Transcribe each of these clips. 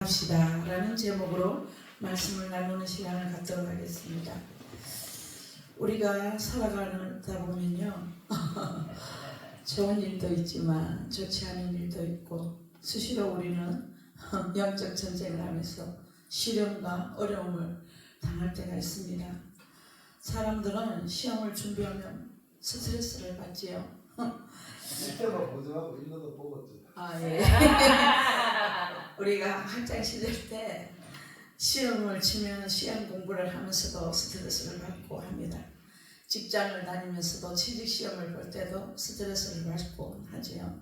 합시다 라는 제목으로 말씀을 나누는 시간을 갖도록 하겠습니다. 우리가 살아가다 보면요 좋은 일도 있지만 좋지 않은 일도 있고 수시로 우리는 영적 전쟁을 하면서 시련과 어려움을 당할 때가 있습니다. 사람들은 시험을 준비하면 스트레스를 받지요. 실제로 보증하고 읽어도 보겠죠. 예. 우리가 학창 시절 때 시험을 치면 시험 공부를 하면서도 스트레스를 받고 합니다. 직장을 다니면서도 취직 시험을 볼 때도 스트레스를 받고 하지요.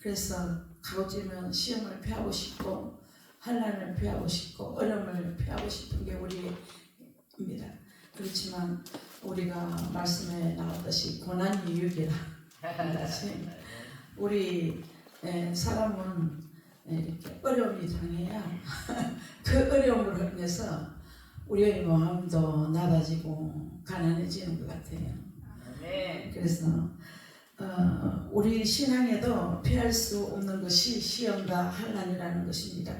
그래서 가고지면 시험을 피하고 싶고 환난을 피하고 싶고 어려움을 피하고 싶은 게 우리입니다. 그렇지만 우리가 말씀에 나왔듯이 고난이 유익이라 한다지 우리 사람은 이렇게 어려움이 당해야 그 어려움으로 인해서 우리의 마음도 낮아지고 가난해지는 것 같아요. 그래서 우리 신앙에도 피할 수 없는 것이 시험과 환난이라는 것입니다.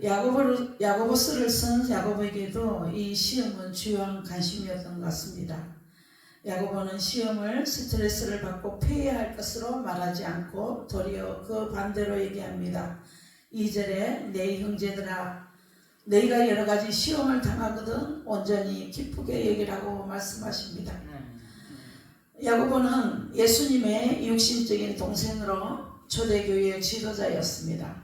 야고보서를 쓴 야고보에게도 이 시험은 주요한 관심이었던 것 같습니다. 야고보는 시험을 스트레스를 받고 패해할 것으로 말하지 않고 도리어 그 반대로 얘기합니다. 2절에 내 형제들아 너희가 여러 가지 시험을 당하거든 온전히 기쁘게 여기라고 말씀하십니다. 야고보는 예수님의 육신적인 동생으로 초대교회의 지도자였습니다.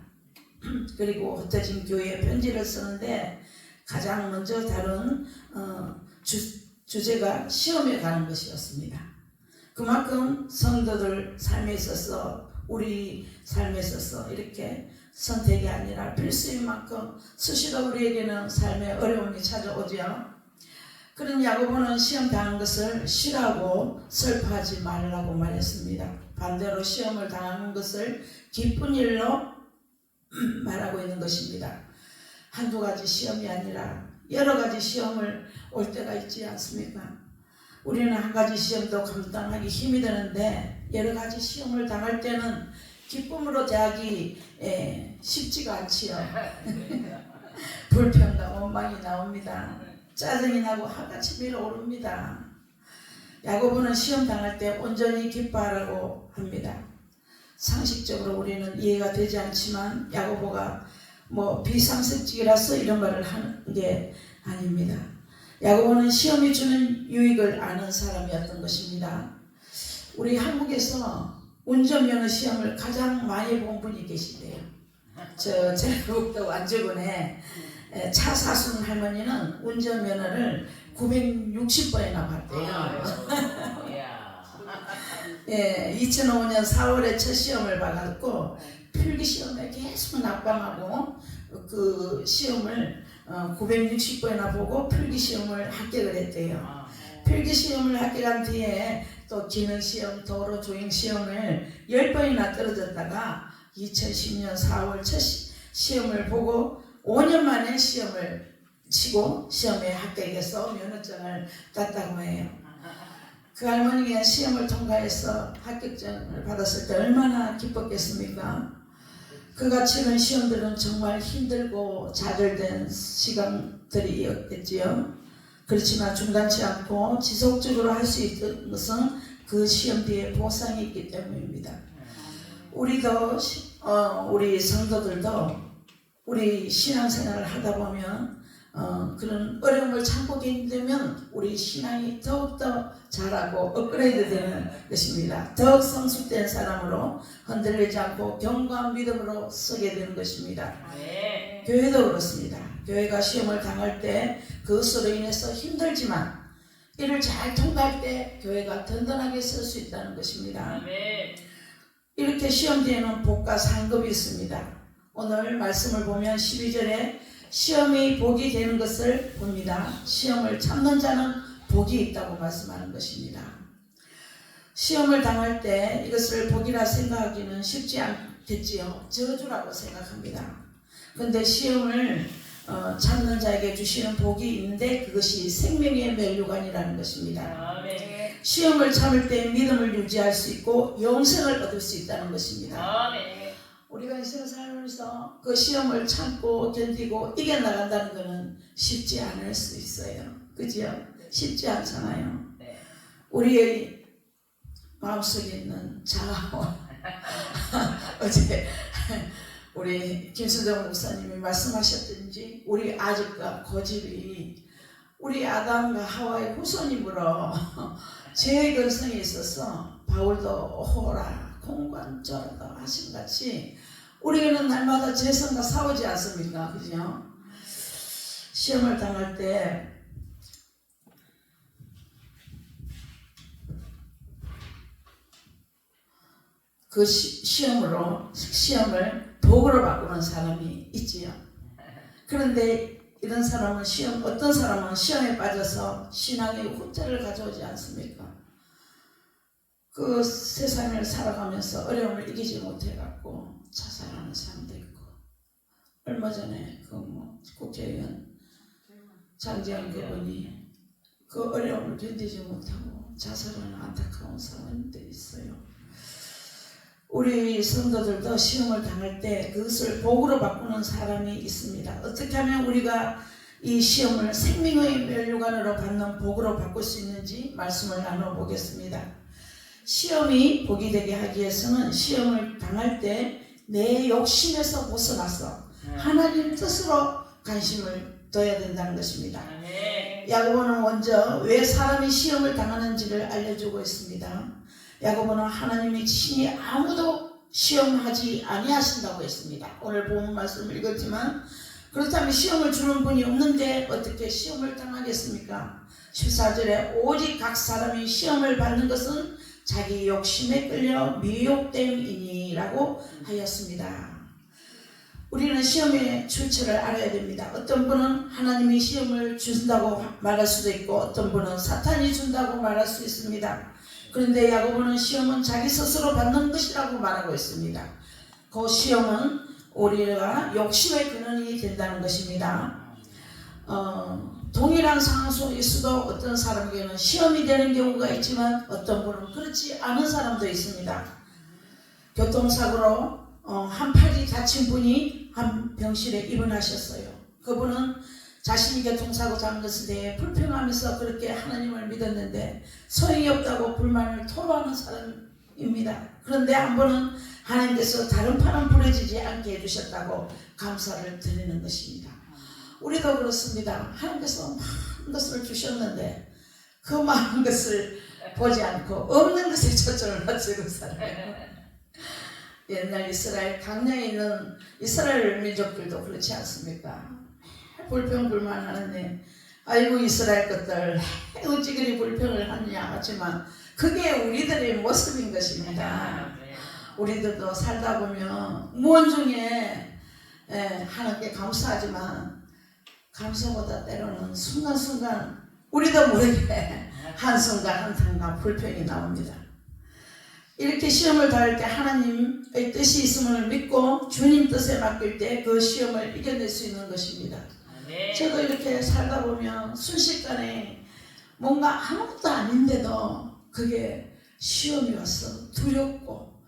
그리고 흩어진 교회에 편지를 쓰는데 가장 먼저 다룬 주제가 시험에 가는 것이었습니다. 그만큼 성도들 삶에 있어서 우리 삶에 있어서 이렇게 선택이 아니라 필수인 만큼 수시로 우리에게는 삶의 어려움이 찾아오죠. 그런 야고보는 시험 당한 것을 싫어하고 슬퍼하지 말라고 말했습니다. 반대로 시험을 당하는 것을 기쁜 일로 말하고 있는 것입니다. 한두 가지 시험이 아니라 여러 가지 시험을 올 때가 있지 않습니까? 우리는 한 가지 시험도 감당하기 힘이 드는데 여러 가지 시험을 당할 때는 기쁨으로 대하기 쉽지가 않지요. 불평과 원망이 나옵니다. 짜증이 나고 하같이 밀어오릅니다. 야고보는 시험 당할 때 온전히 기뻐하라고 합니다. 상식적으로 우리는 이해가 되지 않지만 야고보가 비상식적이라서 이런 말을 하는 게 아닙니다. 야고보는 시험이 주는 유익을 아는 사람이었던 것입니다. 우리 한국에서 운전면허 시험을 가장 많이 본 분이 계신데요. 제국도 완주군에 차 사순 할머니는 운전면허를 960번이나 봤대요. 2005년 4월에 첫 시험을 봐갖고 필기시험에 계속 낙방하고 그 시험을 960번이나 보고 필기시험을 합격을 했대요. 필기시험을 합격한 뒤에 또 기능시험, 도로 조행시험을 10번이나 떨어졌다가 2010년 4월 첫 시험을 보고 5년 만에 시험을 치고 시험에 합격해서 면허증을 땄다고 해요. 그 할머니가 시험을 통과해서 합격증을 받았을 때 얼마나 기뻤겠습니까? 그가 치른 시험들은 정말 힘들고 좌절된 시간들이었겠지요. 그렇지만 중단치 않고 지속적으로 할 수 있는 것은 그 시험 뒤에 보상이 있기 때문입니다. 우리도 우리 성도들도 우리 신앙생활을 하다 보면 그런 어려움을 참고 견디면 우리 신앙이 더욱더 자라고 업그레이드 되는 것입니다. 더욱 성숙된 사람으로 흔들리지 않고 견고한 믿음으로 서게 되는 것입니다. 교회도 그렇습니다. 교회가 시험을 당할 때 그것으로 인해서 힘들지만 이를 잘 통과할 때 교회가 든든하게 설 수 있다는 것입니다. 이렇게 시험 뒤에는 복과 상급이 있습니다. 오늘 말씀을 보면 12절에 시험이 복이 되는 것을 봅니다. 시험을 참는 자는 복이 있다고 말씀하는 것입니다. 시험을 당할 때 이것을 복이라 생각하기는 쉽지 않겠지요. 저주라고 생각합니다. 그런데 시험을 참는 자에게 주시는 복이 있는데 그것이 생명의 면류관이라는 것입니다. 시험을 참을 때 믿음을 유지할 수 있고 영생을 얻을 수 있다는 것입니다. 우리가 이 세상 살면서 그 시험을 참고 견디고 이겨나간다는 것은 쉽지 않을 수 있어요. 그죠? 쉽지 않잖아요. 네. 우리의 마음속에 있는 자아와 어제 우리 김수정 목사님이 말씀하셨든지 우리 아집과 고집이 우리 아담과 하와의 후손이므로 죄의 근성이 있어서 바울도 오호라 공관절하다 하신 같이 우리는 날마다 죄성과 싸우지 않습니까? 그죠? 시험을 당할 때 그 시험을 복으로 바꾸는 사람이 있지요. 그런데 이런 사람은 어떤 사람은 시험에 빠져서 신앙의 후퇴를 가져오지 않습니까? 그 세상을 살아가면서 어려움을 이기지 못해갖고 자살하는 사람도 있고, 얼마 전에 국회의원 장재현 그분이 그 어려움을 견디지 못하고 자살하는 안타까운 사람들이 있어요. 우리 성도들도 시험을 당할 때 그것을 복으로 바꾸는 사람이 있습니다. 어떻게 하면 우리가 이 시험을 생명의 면류관으로 받는 복으로 바꿀 수 있는지 말씀을 나눠보겠습니다. 시험이 복이 되게 하기 위해서는 시험을 당할 때 내 욕심에서 벗어나서 하나님 뜻으로 관심을 둬야 된다는 것입니다. 야고보는 먼저 왜 사람이 시험을 당하는지를 알려주고 있습니다. 야고보는 하나님이 친히 아무도 시험하지 아니하신다고 했습니다. 오늘 본 말씀을 읽었지만 그렇다면 시험을 주는 분이 없는데 어떻게 시험을 당하겠습니까? 14절에 오직 각 사람이 시험을 받는 것은 자기 욕심에 끌려 미혹됨이니라고 하였습니다. 우리는 시험의 출처를 알아야 됩니다. 어떤 분은 하나님이 시험을 준다고 말할 수도 있고 어떤 분은 사탄이 준다고 말할 수 있습니다. 그런데 야고보는 시험은 자기 스스로 받는 것이라고 말하고 있습니다. 그 시험은 우리가 욕심의 근원이 된다는 것입니다. 동일한 상황 속에서도 어떤 사람에게는 시험이 되는 경우가 있지만 어떤 분은 그렇지 않은 사람도 있습니다. 교통사고로 한 팔이 다친 분이 한 병실에 입원하셨어요. 그분은 자신이 교통사고 당한 것에 대해 불평하면서 그렇게 하나님을 믿었는데 소용이 없다고 불만을 토로하는 사람입니다. 그런데 한 번은 하나님께서 다른 팔은 부러지지 않게 해주셨다고 감사를 드리는 것입니다. 우리도 그렇습니다. 하나님께서 많은 것을 주셨는데 그 많은 것을 보지 않고 없는 것에 초점을 맞추고 살아요. 옛날 이스라엘 강량에 있는 이스라엘 민족들도 그렇지 않습니까? 불평불만하는데 아이고 이스라엘 것들 어찌 그리 불평을 하느냐 하지만 그게 우리들의 모습인 것입니다. 우리들도 살다 보면 무언 중에 하나님께 감사하지만 감사보다 때로는 순간순간 우리도 모르게 한순간 한탄과 불평이 나옵니다. 이렇게 시험을 당할 때 하나님의 뜻이 있음을 믿고 주님 뜻에 맡길 때 그 시험을 이겨낼 수 있는 것입니다. 저도 이렇게 살다 보면 순식간에 뭔가 아무것도 아닌데도 그게 시험이 와서 두렵고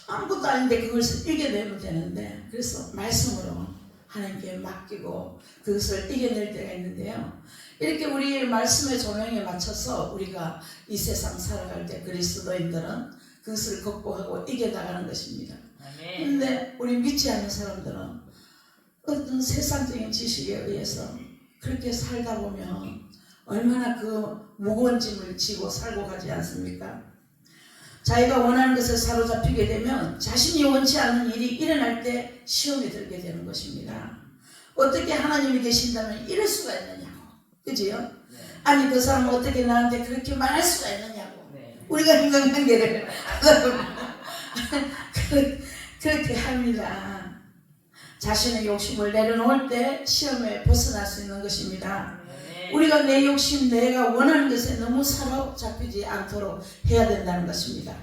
아무것도 아닌데 그걸 이겨내면 되는데 그래서 말씀으로 하나님께 맡기고 그것을 이겨낼 때가 있는데요. 이렇게 우리의 말씀의 조명에 맞춰서 우리가 이 세상 살아갈 때 그리스도인들은 그것을 극복하고 이겨나가는 것입니다. 그런데 우리 믿지 않는 사람들은 어떤 세상적인 지식에 의해서 그렇게 살다 보면 얼마나 그 무거운 짐을 지고 살고 가지 않습니까? 자기가 원하는 것에 사로잡히게 되면 자신이 원치 않는 일이 일어날 때 시험에 들게 되는 것입니다. 어떻게 하나님이 계신다면 이럴 수가 있느냐고. 그지요? 아니 그 사람은 어떻게 나한테 그렇게 말할 수가 있느냐고. 우리가 인간관계를 그렇게 합니다. 자신의 욕심을 내려놓을 때 시험에 벗어날 수 있는 것입니다. 우리가 내 욕심, 내가 원하는 것에 너무 사로잡히지 않도록 해야 된다는 것입니다.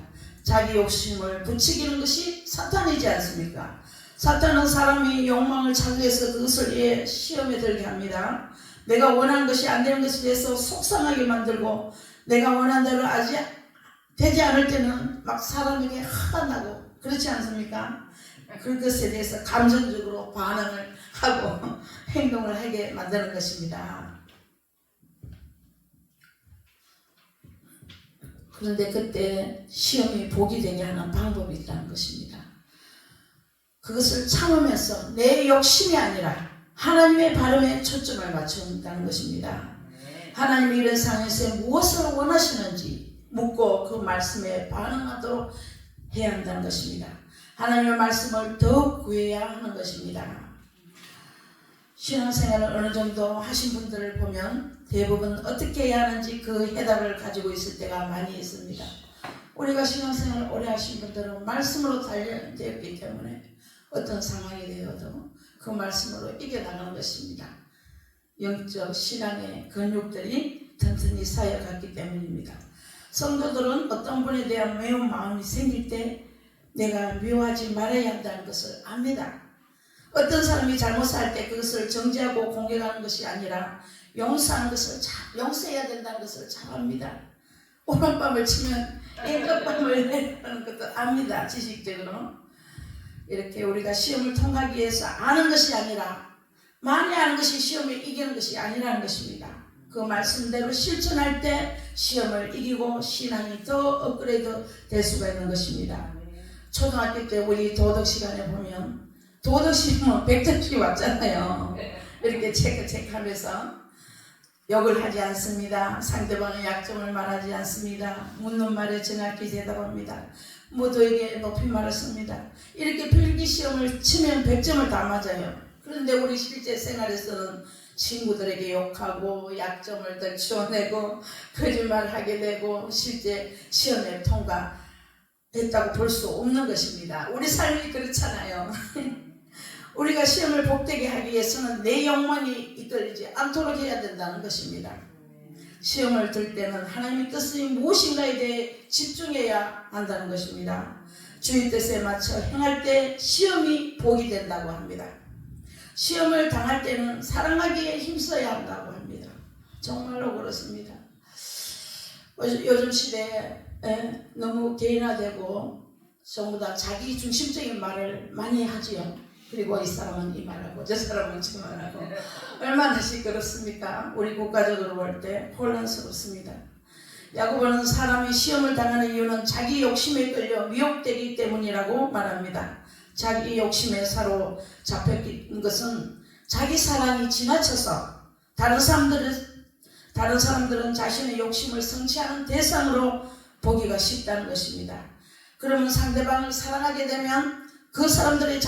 자기 욕심을 부추기는 것이 사탄이지 않습니까? 사탄은 사람이 욕망을 자극해서 그것을 위해 시험에 들게 합니다. 내가 원하는 것이 안 되는 것에 대해서 속상하게 만들고 내가 원하는 대로 되지 않을 때는 막 사람에게 화가 나고 그렇지 않습니까? 그것에 대해서 감정적으로 반응을 하고 행동을 하게 만드는 것입니다. 그런데 그때 시험이 복이 되게 하는 방법이 있다는 것입니다. 그것을 참으면서 내 욕심이 아니라 하나님의 발음에 초점을 맞춘다는 것입니다. 하나님이 이런 상황에서 무엇을 원하시는지 묻고 그 말씀에 반응하도록 해야 한다는 것입니다. 하나님의 말씀을 더욱 구해야 하는 것입니다. 신앙생활을 어느 정도 하신 분들을 보면 대부분 어떻게 해야 하는지 그 해답을 가지고 있을 때가 많이 있습니다. 우리가 신앙생활을 오래 하신 분들은 말씀으로 단련되었기 때문에 어떤 상황이 되어도 그 말씀으로 이겨나가는 것입니다. 영적 신앙의 근육들이 튼튼히 쌓여갔기 때문입니다. 성도들은 어떤 분에 대한 매운 마음이 생길 때 내가 미워하지 말아야 한다는 것을 압니다. 어떤 사람이 잘못할 때 그것을 정죄하고 공격하는 것이 아니라 용서하는 것을 용서해야 된다는 것을 잘 압니다. 오른밤을 치면 일곱밤을 내는 것도 압니다. 지식적으로. 이렇게 우리가 시험을 통하기 위해서 아는 것이 아니라 많이 아는 것이 시험을 이기는 것이 아니라는 것입니다. 그 말씀대로 실천할 때 시험을 이기고 신앙이 더 업그레이드 될 수가 있는 것입니다. 초등학교 때 우리 도덕 시간에 보면 도덕 시험은 100점씩 왔잖아요. 이렇게 체크하면서 욕을 하지 않습니다. 상대방의 약점을 말하지 않습니다. 묻는 말에 정확히 대답합니다. 모두에게 높이 말했습니다. 이렇게 필기시험을 치면 100점을 다 맞아요. 그런데 우리 실제 생활에서는 친구들에게 욕하고 약점을 들추어내고 거짓말하게 되고 실제 시험에 통과했다고 볼 수 없는 것입니다. 우리 삶이 그렇잖아요. 우리가 시험을 복되게 하기 위해서는 내 욕망이 이끌리지 않도록 해야 된다는 것입니다. 시험을 들 때는 하나님의 뜻이 무엇인가에 대해 집중해야 한다는 것입니다. 주의 뜻에 맞춰 행할 때 시험이 복이 된다고 합니다. 시험을 당할 때는 사랑하기에 힘써야 한다고 합니다. 정말로 그렇습니다. 요즘 시대에 너무 개인화되고 전부 다 자기 중심적인 말을 많이 하지요. 그리고 이 사람은 이 말하고 저 사람은 저 말하고 얼마나 시끄럽습니까? 우리 국가적으로 볼 때 혼란스럽습니다. 야고보는 사람이 시험을 당하는 이유는 자기 욕심에 끌려 미혹되기 때문이라고 말합니다. 자기 욕심에 사로잡혔던 것은 자기 사랑이 지나쳐서 다른 사람들은 자신의 욕심을 성취하는 대상으로 보기가 쉽다는 것입니다. 그러면 상대방을 사랑하게 되면 그 사람들이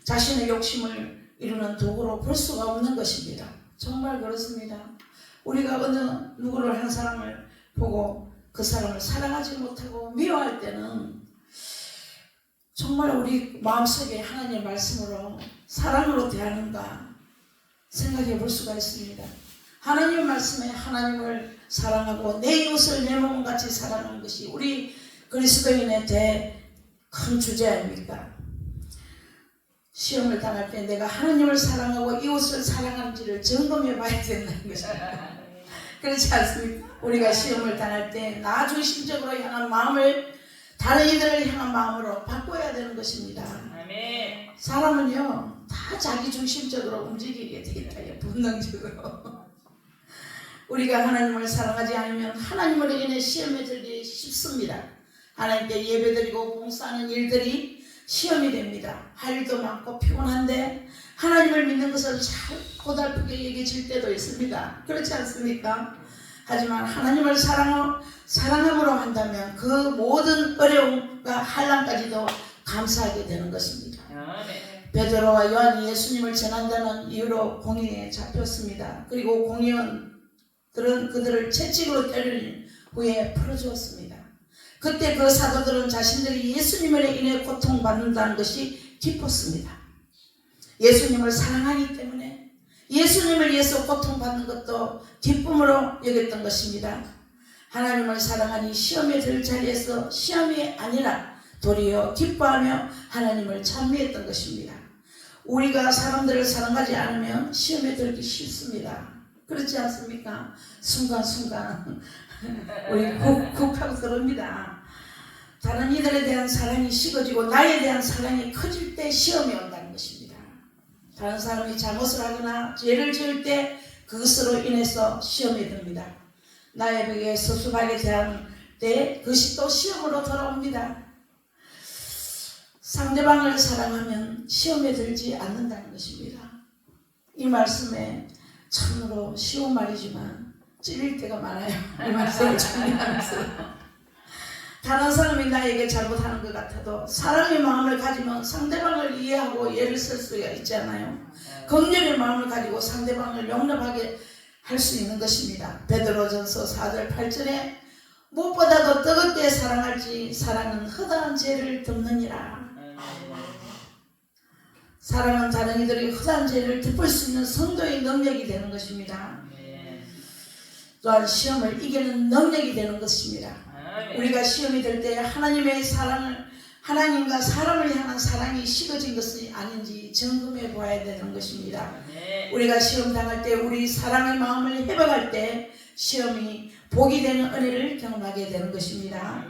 자신의 욕심을 이루는 도구로 볼 수가 없는 것입니다. 정말 그렇습니다. 우리가 어느 누구를 한 사람을 보고 그 사람을 사랑하지 못하고 미워할 때는 정말 우리 마음속에 하나님의 말씀으로 사랑으로 대하는가 생각해 볼 수가 있습니다. 하나님의 말씀에 하나님을 사랑하고 내 이웃을 내 몸같이 사랑하는 것이 우리 그리스도인의 큰 주제 아닙니까? 시험을 당할 때 내가 하나님을 사랑하고 이웃을 사랑하는지를 점검해 봐야 된다는 것입니다. 그렇지 않습니까? 우리가 시험을 당할 때 나 중심적으로 향한 마음을 다른 이들을 향한 마음으로 바꿔야 되는 것입니다. 사람은요 다 자기 중심적으로 움직이게 되겠다. 본능적으로. 우리가 하나님을 사랑하지 않으면 하나님으로 인해 시험에 들기 쉽습니다. 하나님께 예배드리고 봉사하는 일들이 시험이 됩니다. 할 일도 많고 피곤한데 하나님을 믿는 것을 잘 고달프게 여겨질 때도 있습니다. 그렇지 않습니까? 하지만 하나님을 사랑함으로 한다면 그 모든 어려움과 한란까지도 감사하게 되는 것입니다. 베드로와 요한이 예수님을 전한다는 이유로 공회에 잡혔습니다. 그리고 공회원들은 그들을 채찍으로 때린 후에 풀어주었습니다. 그때 그 사도들은 자신들이 예수님으로 인해 고통받는다는 것이 기뻤습니다. 예수님을 사랑하기 때문에 예수님을 위해서 고통받는 것도 기쁨으로 여겼던 것입니다. 하나님을 사랑하니 시험에 들 자리에서 시험이 아니라 도리어 기뻐하며 하나님을 찬미했던 것입니다. 우리가 사람들을 사랑하지 않으면 시험에 들기 쉽습니다. 그렇지 않습니까? 순간순간 우리 훅 하고 들어옵니다. 다른 이들에 대한 사랑이 식어지고 나에 대한 사랑이 커질 때 시험이 온다는 것입니다. 다른 사람이 잘못을 하거나 죄를 지을 때 그것으로 인해서 시험이 듭니다. 나에게 섭섭하게 대한 때 그것이 또 시험으로 돌아옵니다. 상대방을 사랑하면 시험에 들지 않는다는 것입니다. 이 말씀에 참으로 쉬운 말이지만 찔릴 때가 많아요. 이 말씀을 정리하면서 다른 사람이 나에게 잘못하는 것 같아도 사랑의 마음을 가지면 상대방을 이해하고 예를 쓸 수가 있잖아요. 긍휼의 마음을 가지고 상대방을 용납하게 할 수 있는 것입니다. 베드로전서 4절 8절에 무엇보다도 뜨겁게 사랑할지 사랑은 허다한 죄를 덮느니라. 사랑은 다른 이들의 허다한 죄를 덮을 수 있는 성도의 능력이 되는 것입니다. 또한 시험을 이기는 능력이 되는 것입니다. 우리가 시험이 될 때 하나님의 사랑을 하나님과 사람을 향한 사랑이 식어진 것이 아닌지 점검해 보아야 되는 것입니다. 우리가 시험 당할 때 우리 사랑의 마음을 회복할 때 시험이 복이 되는 은혜를 경험하게 되는 것입니다.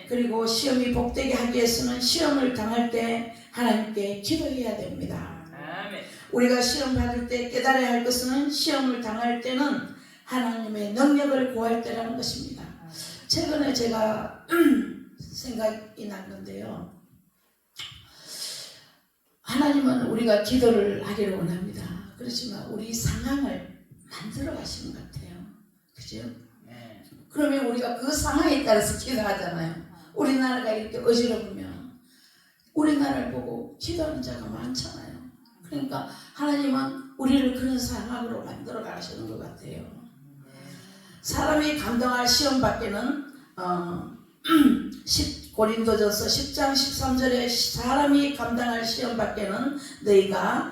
그리고 시험이 복되게 하기 위해서는 시험을 당할 때 하나님께 기도해야 됩니다. 우리가 시험 받을 때 깨달아야 할 것은 시험을 당할 때는 하나님의 능력을 구할 때라는 것입니다. 최근에 제가 생각이 났는데요. 하나님은 우리가 기도를 하기를 원합니다. 그렇지만 우리 상황을 만들어 가시는 것 같아요. 그죠? 그러면 우리가 그 상황에 따라서 기도하잖아요. 우리나라가 이렇게 어지러우면 우리나라를 보고 기도하는 자가 많잖아요. 그러니까 하나님은 우리를 그런 상황으로 만들어 가시는 것 같아요. 사람이 감당할 시험 밖에는 고린도전서 10장 13절에 사람이 감당할 시험 밖에는 너희가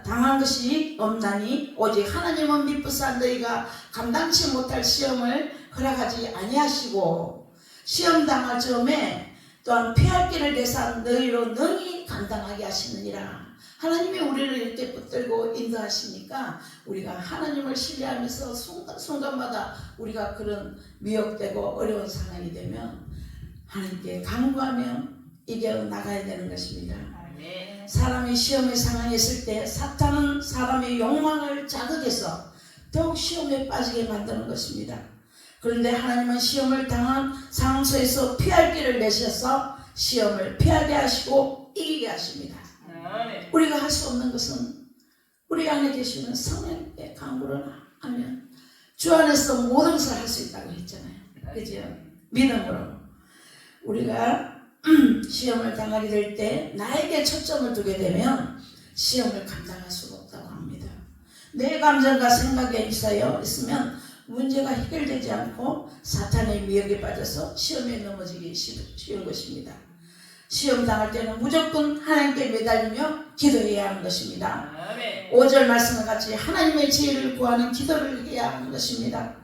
당한 것이 없나니 오직 하나님은 미쁘사 너희가 감당치 못할 시험을 허락하지 아니하시고 시험 당할 즈음에 또한 피할 길을 내사 너희로 능히 감당하게 하시느니라. 하나님이 우리를 이렇게 붙들고 인도하시니까 우리가 하나님을 신뢰하면서 순간마다 우리가 그런 미혹되고 어려운 상황이 되면 하나님께 간구하며 이겨나가야 되는 것입니다. 사람이 시험의 상황에 있을 때 사탄은 사람의 욕망을 자극해서 더욱 시험에 빠지게 만드는 것입니다. 그런데 하나님은 시험을 당한 상황에서 피할 길을 내셔서 시험을 피하게 하시고 이기게 하십니다. 우리가 할 수 없는 것은 우리 안에 계시는 성령의 간구를 하면 주 안에서 모든 것을 할 수 있다고 했잖아요. 그죠? 믿음으로 우리가 시험을 당하게 될 때 나에게 초점을 두게 되면 시험을 감당할 수가 없다고 합니다. 내 감정과 생각에 있으면 문제가 해결되지 않고 사탄의 미혹에 빠져서 시험에 넘어지기 쉬운 것입니다. 시험 당할 때는 무조건 하나님께 매달리며 기도해야 하는 것입니다. 5절 말씀과 같이 하나님의 지혜를 구하는 기도를 해야 하는 것입니다.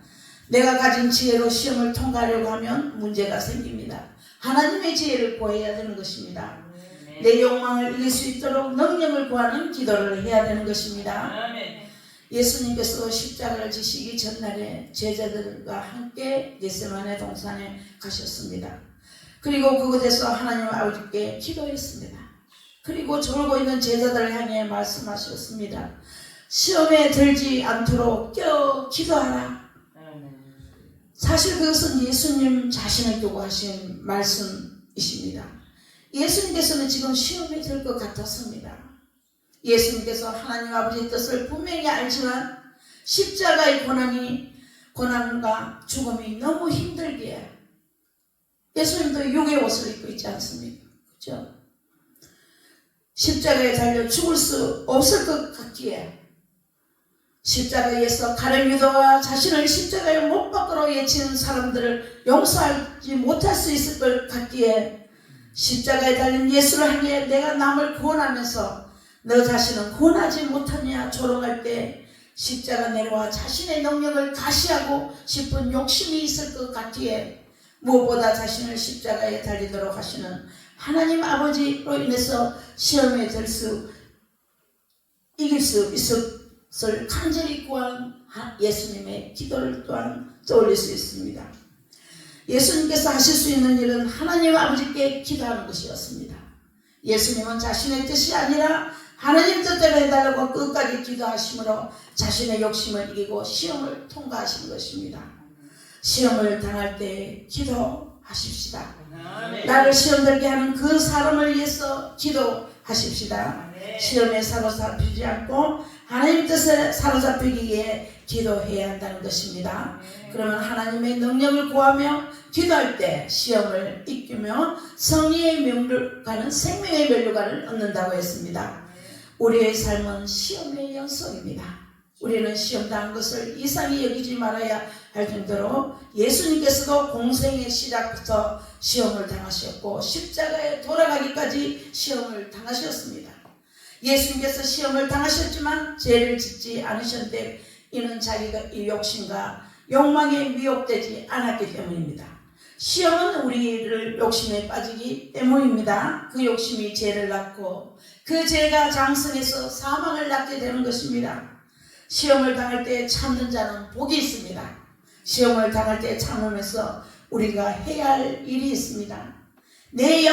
내가 가진 지혜로 시험을 통과하려고 하면 문제가 생깁니다. 하나님의 지혜를 구해야 되는 것입니다. 내 욕망을 이길 수 있도록 능력을 구하는 기도를 해야 되는 것입니다. 예수님께서 십자가를 지시기 전날에 제자들과 함께 겟세마네 동산에 가셨습니다. 그리고 그곳에서 하나님 아버지께 기도했습니다. 그리고 졸고 있는 제자들을 향해 말씀하셨습니다. 시험에 들지 않도록 기도하라. 사실 그것은 예수님 자신을 두고 하신 말씀이십니다. 예수님께서는 지금 시험에 들 것 같았습니다. 예수님께서 하나님 아버지의 뜻을 분명히 알지만 십자가의 고난과 죽음이 너무 힘들기에 예수님도 육의 옷을 입고 있지 않습니까? 그렇죠? 십자가에 달려 죽을 수 없을 것 같기에 십자가에서 가룟 유다와 자신을 십자가에 못 박으러 외치는 사람들을 용서하지 못할 수 있을 것 같기에 십자가에 달린 예수를 향해 내가 남을 구원하면서 너 자신은 구원하지 못하냐 조롱할 때 십자가 내려와 자신의 능력을 가시하고 싶은 욕심이 있을 것 같기에 무엇보다 자신을 십자가에 달리도록 하시는 하나님 아버지로 인해서 시험에 이길 수 있었을 간절히 구한 예수님의 기도를 또한 떠올릴 수 있습니다. 예수님께서 하실 수 있는 일은 하나님 아버지께 기도하는 것이었습니다. 예수님은 자신의 뜻이 아니라 하나님 뜻대로 해달라고 끝까지 기도하심으로 자신의 욕심을 이기고 시험을 통과하신 것입니다. 시험을 당할 때 기도하십시다. 나를 시험 들게 하는 그 사람을 위해서 기도하십시다. 시험에 사로잡히지 않고 하나님 뜻에 사로잡히기 위해 기도해야 한다는 것입니다. 그러면 하나님의 능력을 구하며 기도할 때 시험을 이기며 성의의 면류관은 생명의 면류관을 얻는다고 했습니다. 우리의 삶은 시험의 연속입니다. 우리는 시험당한 것을 이상히 여기지 말아야 할 정도로 예수님께서도 공생의 시작부터 시험을 당하셨고 십자가에 돌아가기까지 시험을 당하셨습니다. 예수님께서 시험을 당하셨지만 죄를 짓지 않으셨는데 이는 자기가 이 욕심과 욕망에 미혹되지 않았기 때문입니다. 시험은 우리를 욕심에 빠지기 때문입니다. 그 욕심이 죄를 낳고 그 죄가 장성해서 사망을 낳게 되는 것입니다. 시험을 당할 때 참는 자는 복이 있습니다. 시험을 당할 때 참으면서 우리가 해야 할 일이 있습니다. 내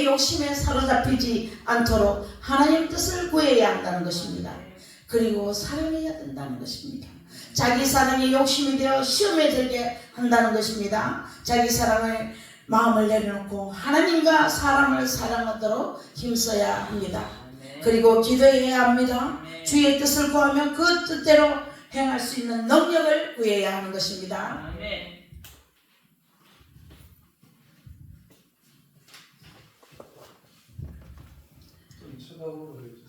욕심에 사로잡히지 않도록 하나님 뜻을 구해야 한다는 것입니다. 그리고 사랑해야 된다는 것입니다. 자기 사랑이 욕심이 되어 시험에 들게 한다는 것입니다. 자기 사랑을 마음을 내려놓고 하나님과 사람을 사랑하도록 힘써야 합니다. 그리고 기도해야 합니다. 주의 뜻을 구하면 그 뜻대로 행할 수 있는 능력을 구해야 하는 것입니다. 좀 쳐다보고 그러지.